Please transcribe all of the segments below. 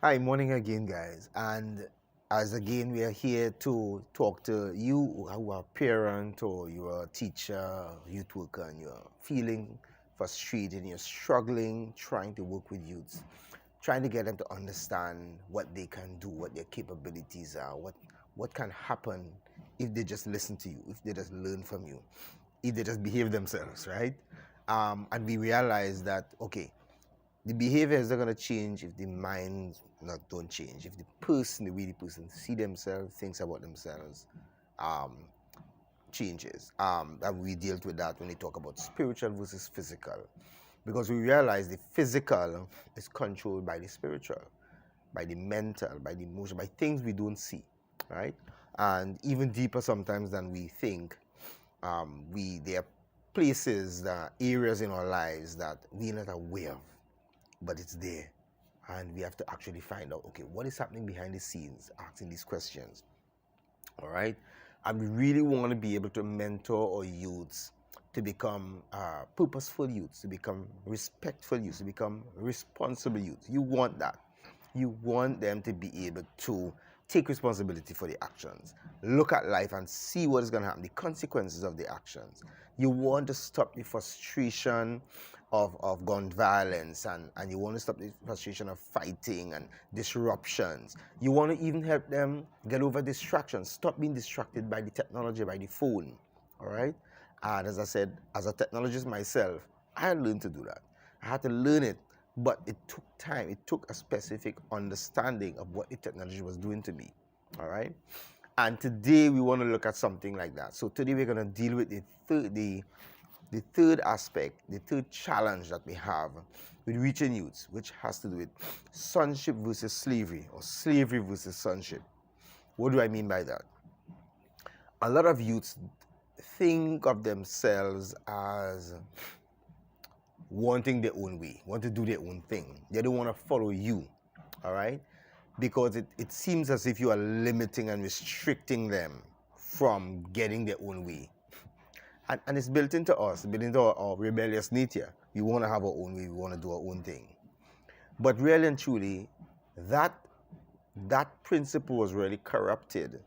Hi, morning again, guys. And as again, we are here to talk to you who are a parent or you're a teacher, youth worker, and you're feeling frustrated, you're struggling, trying to work with youths, trying to get them to understand what they can do, what their capabilities are, what can happen if they just listen to you, if they just learn from you, if they just behave themselves, right? And we realize that, okay, the behavior is not going to change if the mind not don't change. If the person, the way the person see themselves, thinks about themselves, um, changes. And we dealt with that when we talk about spiritual versus physical, because we realize the physical is controlled by the spiritual, by the mental, by the emotion, by things we don't see, right? And even deeper sometimes than we think. We there are places, areas in our lives that we're not aware of, but it's there. And we have to actually find out, okay, what is happening behind the scenes, asking these questions. All right. And we really want to be able to mentor our youths to become purposeful youths, to become respectful youths, to become responsible youths. You want that. You want them to be able to take responsibility for the actions, look at life and see what is going to happen, the consequences of the actions. You want to stop the frustration of gun violence, and you want to stop the frustration of fighting and disruptions. You want to even help them get over distractions, stop being distracted by the technology, by the phone. All right. And as I said, as a technologist myself, I had learned to do that. I had to learn it, but it took time. It took a specific understanding of what the technology was doing to me. All right. And today we want to look at something like that. So today we're going to deal with the third aspect, the third challenge that we have with reaching youths, which has to do with sonship versus slavery, or slavery versus sonship. What do I mean by that? A lot of youths think of themselves as wanting their own way, want to do their own thing. They don't want to follow you, all right? Because it seems as if you are limiting and restricting them from getting their own way. And it's built into us, built into our rebellious nature. We want to have our own way, we want to do our own thing. But really and truly, that principle was really corrupted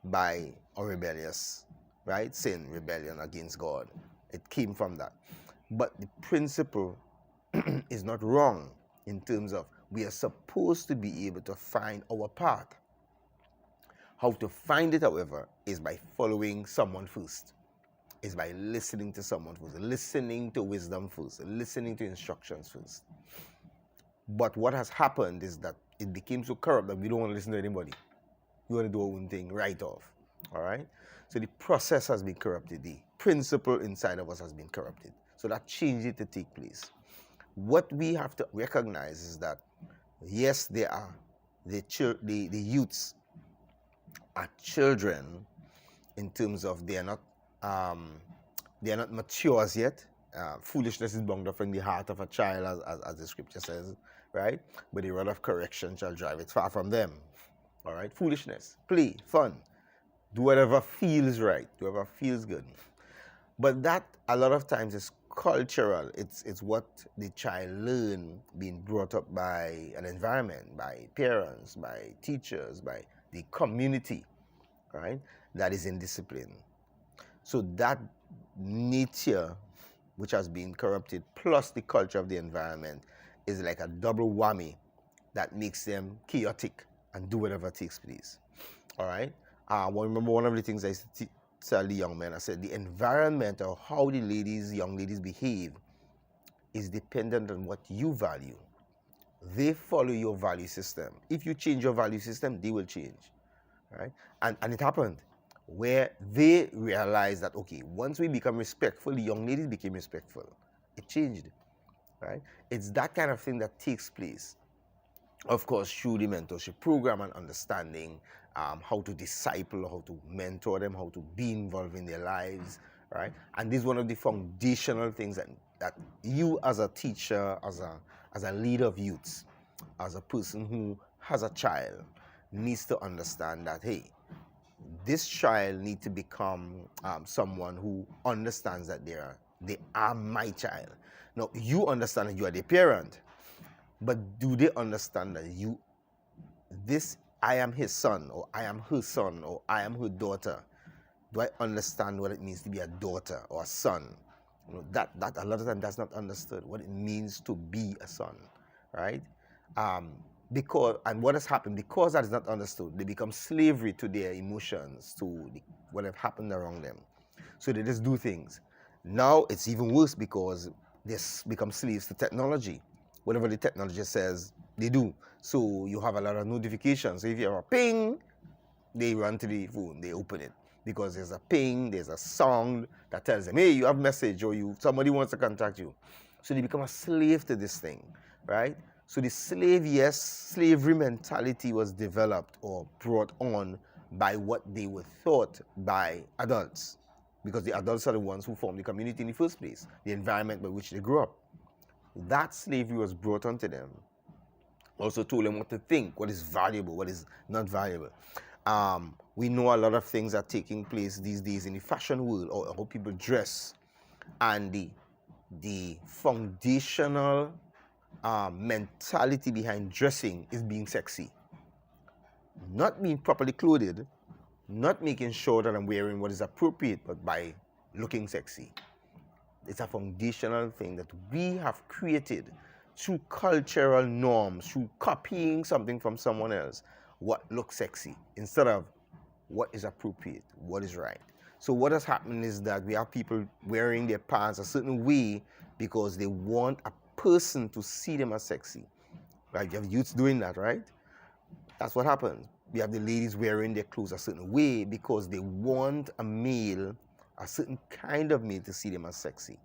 by our rebellious, right? Sin, rebellion against God. It came from that. But the principle is not wrong in terms of we are supposed to be able to find our path. How to find it, however, is by following someone first, is by listening to someone first, listening to wisdom first, listening to instructions first. But what has happened is that it became so corrupt that we don't want to listen to anybody. We want to do our own thing right off. All right? So the process has been corrupted. The principle inside of us has been corrupted. So that change it to take place. What we have to recognize is that, yes, there are the youths are children in terms of they are not mature as yet. Foolishness is bound up in the heart of a child, as the scripture says, right? But the rod of correction shall drive it far from them. All right? Foolishness, play, fun, do whatever feels right, do whatever feels good. But that a lot of times is cultural. It's what the child learn being brought up by an environment, by parents, by teachers, by the community, right? That is indiscipline. So that nature, which has been corrupted, plus the culture of the environment, is like a double whammy that makes them chaotic and do whatever takes place. All right? Remember one of the things I used to tell the young men, I said the environment or how the young ladies behave is dependent on what you value. They follow your value system. If you change your value system, they will change. Right? And it happened where they realized that, okay, once we become respectful, the young ladies became respectful. It changed, right? It's that kind of thing that takes place, of course, through the mentorship program and understanding how to disciple, how to mentor them, how to be involved in their lives, right? And this is one of the foundational things that you as a teacher, as a leader of youths, as a person who has a child, needs to understand that, hey, this child needs to become someone who understands that they are my child. Now, you understand that you are the parent, but do they understand that you this, I am his son, or I am her son, or I am her daughter. Do I understand what it means to be a daughter or a son? That a lot of time that's not understood, what it means to be a son, right? Because, and what has happened, because that is not understood, they become slavery to their emotions, to what have happened around them. So they just do things. Now it's even worse because they become slaves to technology. Whatever the technology says, they do. So you have a lot of notifications. So if you have a ping, they run to the phone, they open it. Because there's a ping, there's a sound that tells them, hey, you have a message, or somebody wants to contact you. So they become a slave to this thing, right? So the slavery mentality was developed or brought on by what they were taught by adults. Because the adults are the ones who form the community in the first place, the environment by which they grew up. That slavery was brought onto them. Also told them what to think, what is valuable, what is not valuable. We know a lot of things are taking place these days in the fashion world, or how people dress, and the foundational mentality behind dressing is being sexy. Not being properly clothed, not making sure that I'm wearing what is appropriate, but by looking sexy. It's a foundational thing that we have created through cultural norms, through copying something from someone else, what looks sexy, instead of what is appropriate, what is right. So what has happened is that we have people wearing their pants a certain way because they want a person to see them as sexy. Right? You have youths doing that, right? That's what happens. We have the ladies wearing their clothes a certain way because they want a male, a certain kind of male, to see them as sexy.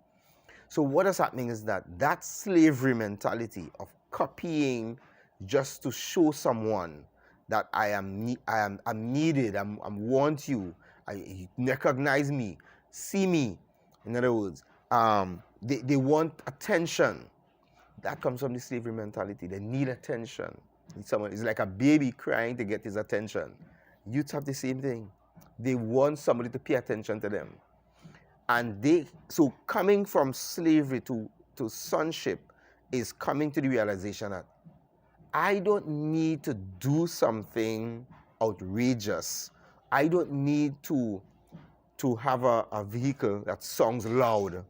So what is happening is that slavery mentality of copying just to show someone that I'm needed, I want you, you recognize me, see me. In other words, they want attention. That comes from the slavery mentality. They need attention. Someone is like a baby crying to get his attention. Youths have the same thing. They want somebody to pay attention to them. And so coming from slavery to sonship is coming to the realization that I don't need to do something outrageous. I don't need to have a vehicle that sounds loud.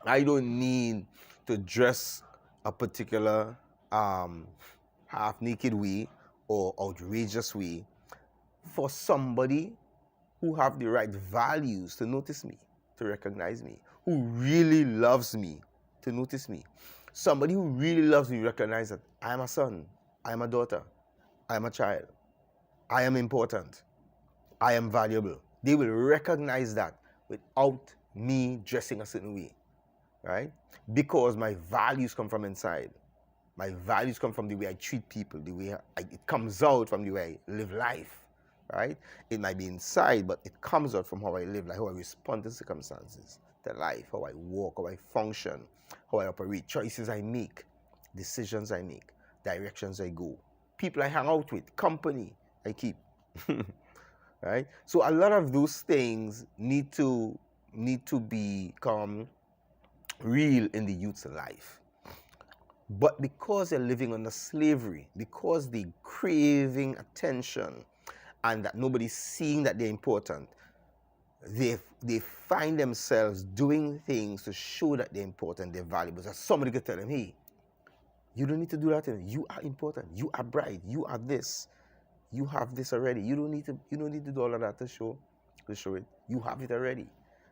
I don't need to dress a particular half-naked way or outrageous way for somebody who have the right values to notice me, to recognize me, who really loves me to notice me. Somebody who really loves me recognize that I am a son, I am a daughter, I am a child, I am important, I am valuable. They will recognize that without me dressing a certain way, right? Because my values come from inside. My values come from the way I treat people, the way it comes out from the way I live life, right? It might be inside, but it comes out from how I live life, how I respond to circumstances, to life, how I walk, how I function, how I operate, choices I make, decisions I make, directions I go, people I hang out with, company I keep, right? So a lot of those things need to become real in the youth's life. But because they're living under slavery, because they're craving attention and that nobody's seeing that they're important, they find themselves doing things to show that they're important, they're valuable. So somebody could tell them, hey, you don't need to do that. You are important. You are bright. You are this. You have this already. You don't need to do all of that to show it. You have it already,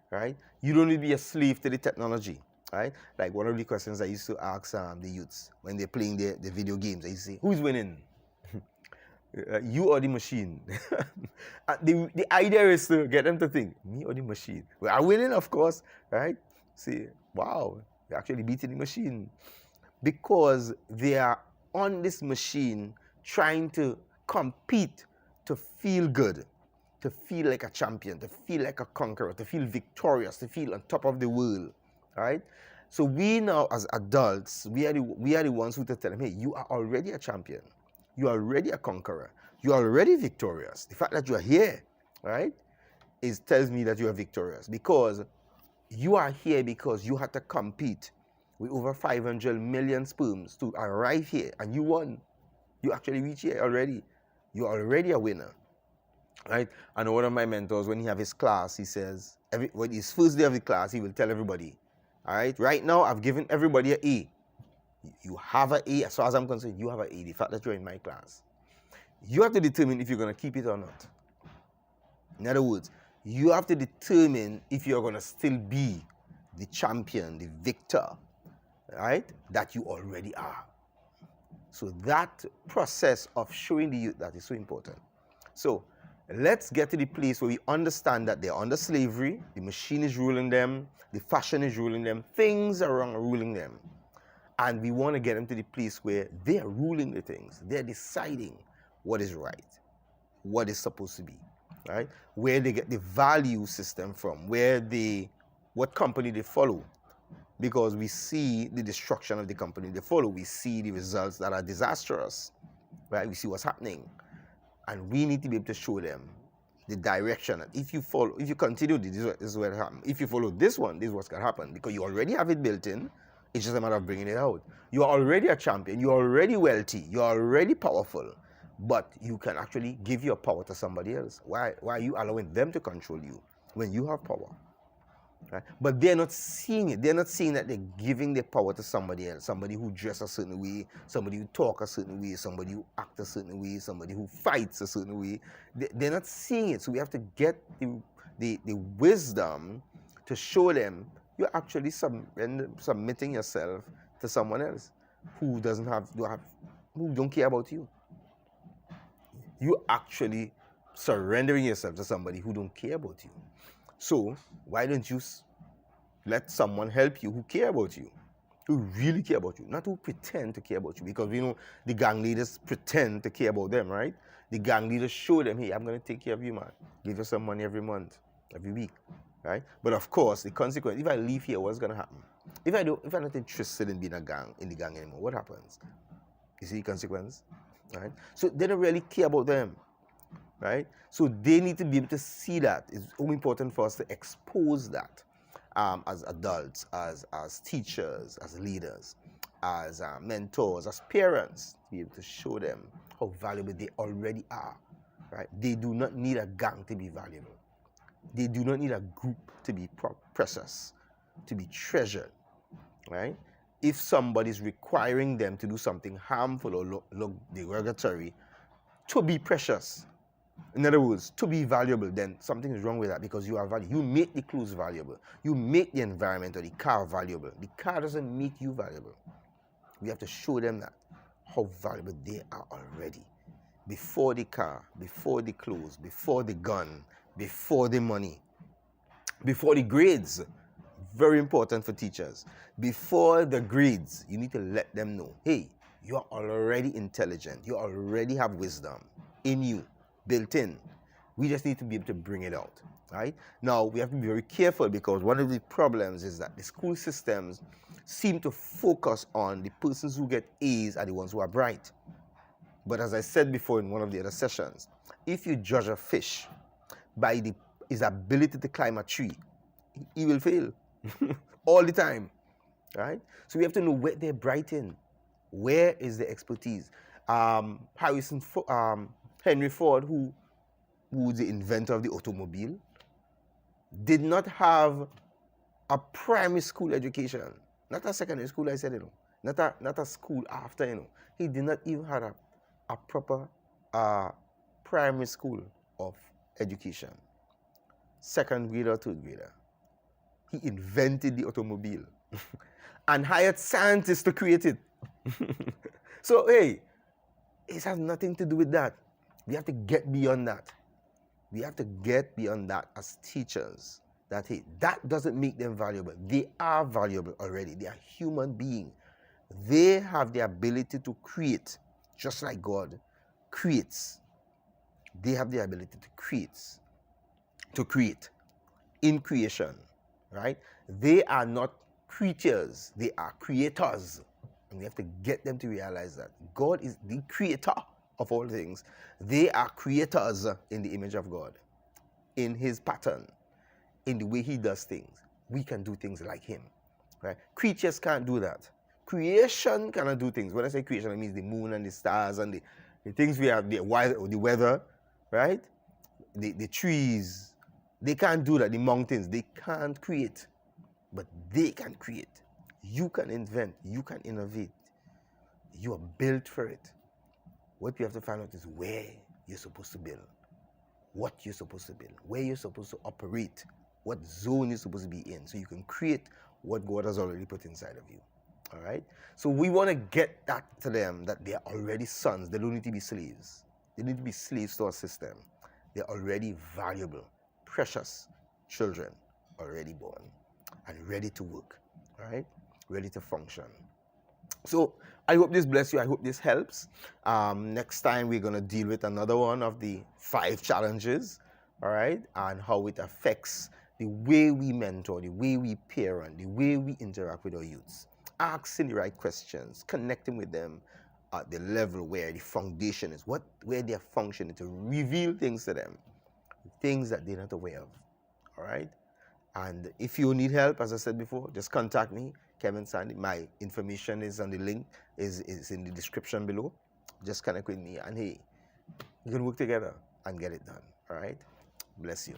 right? You don't need to be a slave to the technology, right? Like one of the questions I used to ask the youths when they're playing the video games, I used to say, who's winning? You or the machine? The idea is to get them to think, me or the machine? We are winning, of course, right? See, wow, they're actually beating the machine. Because they are on this machine trying to compete to feel good, to feel like a champion, to feel like a conqueror, to feel victorious, to feel on top of the world, right? So we now, as adults, we are the ones who tell them, hey, you are already a champion. You are already a conqueror. You are already victorious. The fact that you are here, right, tells me that you are victorious, because you are here because you had to compete with over 500 million sperms to arrive here, and you won. You actually reach here already. You're already a winner, right? And one of my mentors, when he have his class, he says, when his first day of the class, he will tell everybody, all right, right now I've given everybody an A. You have an A, as far as I'm concerned, you have an A, the fact that you're in my class. You have to determine if you're going to keep it or not. In other words, you have to determine if you're going to still be the champion, the victor, right, that you already are. So that process of showing the youth that is so important. So let's get to the place where we understand that they're under slavery, the machine is ruling them, the fashion is ruling them, things are ruling them. And we want to get them to the place where they're ruling the things. They're deciding what is right, what is supposed to be, right? Where they get the value system from, what company they follow. Because we see the destruction of the company they follow. We see the results that are disastrous, right? We see what's happening. And we need to be able to show them the direction. If you continue, this is what happens. If you follow this one, this is what's going to happen. Because you already have it built in. It's just a matter of bringing it out. You're already a champion. You're already wealthy. You're already powerful. But you can actually give your power to somebody else. Why are you allowing them to control you when you have power? Right? But they're not seeing it. They're not seeing that they're giving their power to somebody else. Somebody who dresses a certain way, somebody who talks a certain way, somebody who acts a certain way, somebody who fights a certain way. They're not seeing it. So we have to get the wisdom to show them you're actually submitting yourself to someone else who who don't care about you. You're actually surrendering yourself to somebody who don't care about you. So why don't you let someone help you who care about you, who really care about you, not who pretend to care about you? Because we know the gang leaders pretend to care about them, right? The gang leaders show them, hey, I'm going to take care of you, man. Give you some money every month, every week, right? But of course, the consequence, if I leave here, what's going to happen? If I'm not interested in being in the gang anymore, what happens? You see the consequence, right? So they don't really care about them. Right? So they need to be able to see that. It's so important for us to expose that as adults, as teachers, as leaders, as mentors, as parents, to be able to show them how valuable they already are. Right? They do not need a gang to be valuable. They do not need a group to be precious, to be treasured. Right? If somebody's requiring them to do something harmful or derogatory, to be precious, in other words, to be valuable, then something is wrong with that, because you are valuable. You make the clothes valuable. You make the environment or the car valuable. The car doesn't make you valuable. We have to show them that, how valuable they are already. Before the car, before the clothes, before the gun, before the money, before the grades. Very important for teachers. Before the grades, you need to let them know, hey, you're already intelligent. You already have wisdom in you, built in. We just need to be able to bring it out, right? Now, we have to be very careful, because one of the problems is that the school systems seem to focus on the persons who get A's are the ones who are bright. But as I said before in one of the other sessions, if you judge a fish by his ability to climb a tree, he will fail all the time, right? So we have to know where they're bright in. Where is the expertise? Henry Ford, who was the inventor of the automobile, did not have a primary school education, not a secondary school, I said, not a school after, He did not even have a proper primary school of education, second grader or third grader. He invented the automobile and hired scientists to create it. So, hey, it has nothing to do with that. We have to get beyond that. We have to get beyond that as teachers. That, hey, that doesn't make them valuable. They are valuable already. They are human beings. They have the ability to create, just like God creates. They have the ability to create in creation, right? They are not creatures. They are creators. And we have to get them to realize that God is the creator of all things. They are creators in the image of God, in his pattern, in the way he does things. We can do things like him, right? Creatures can't do that. Creation cannot do things. When I say creation, it means the moon and the stars and the things we have, the weather, right? The trees. They can't do that. The mountains, they can't create, but they can create. You can invent. You can innovate. You are built for it. What you have to find out is where you're supposed to build, what you're supposed to build, where you're supposed to operate, what zone you're supposed to be in, so you can create what God has already put inside of you. All right? So we want to get that to them, that they are already sons. They don't need to be slaves. They need to be slaves to our system. They're already valuable, precious children, already born and ready to work. All right? Ready to function. So I hope this bless you. I hope this helps. Next time we're going to deal with another one of the 5 challenges, all right, and how it affects the way we mentor, the way we parent, the way we interact with our youths. Asking the right questions, connecting with them at the level where the foundation is, where they're functioning, to reveal things to them, things that they're not aware of, all right? And if you need help, as I said before, just contact me, Kevin Sandy. My information is on the link, is in the description below. Just connect with me, and hey, we can work together and get it done. All right? Bless you.